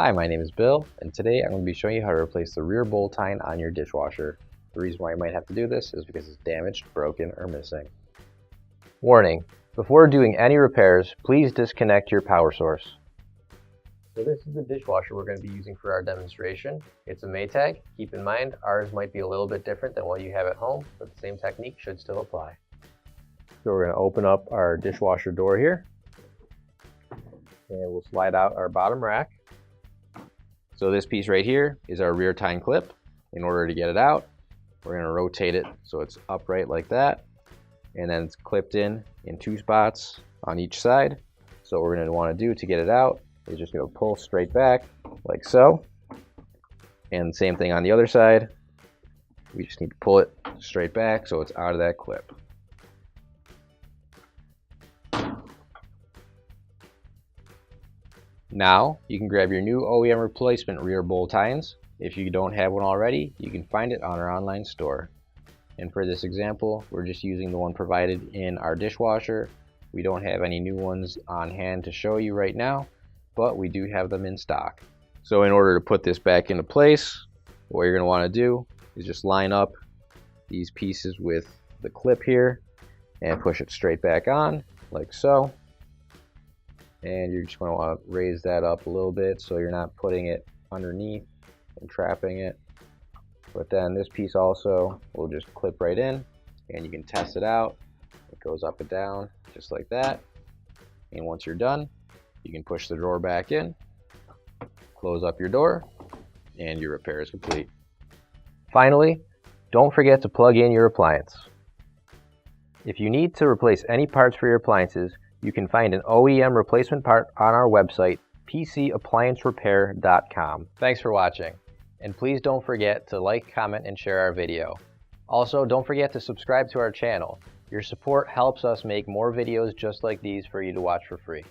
Hi, my name is Bill, and today I'm going to be showing you how to replace the rear bowl tine on your dishwasher. The reason why you might have to do this is because it's damaged, broken, or missing. Warning: before doing any repairs, please disconnect your power source. So this is the dishwasher we're going to be using for our demonstration. It's a Maytag. Keep in mind, ours might be a little bit different than what you have at home, but the same technique should still apply. So we're going to open up our dishwasher door here, and we'll slide out our bottom rack. So this piece right here is our rear tine clip. In order to get it out, we're going to rotate it so it's upright like that, and then it's clipped in 2 spots on each side. So what we're going to want to do to get it out is just going to pull straight back like so, and same thing on the other side. We just need to pull it straight back so it's out of that clip. Now you can grab your new OEM replacement rear bowl tines. If you don't have one already, you can find it on our online store. And for this example, we're just using the one provided in our dishwasher. We don't have any new ones on hand to show you right now, but we do have them in stock. So in order to put this back into place, what you're going to want to do is just line up these pieces with the clip here and push it straight back on like so. And you're just going to want to raise that up a little bit so you're not putting it underneath and trapping it. But then this piece also will just clip right in, and you can test it out. It goes up and down just like that. And once you're done, you can push the drawer back in, close up your door, and your repair is complete. Finally, don't forget to plug in your appliance. If you need to replace any parts for your appliances, you can find an OEM replacement part on our website, PCApplianceRepair.com. Thanks for watching, and please don't forget to like, comment, and share our video. Also, don't forget to subscribe to our channel. Your support helps us make more videos just like these for you to watch for free.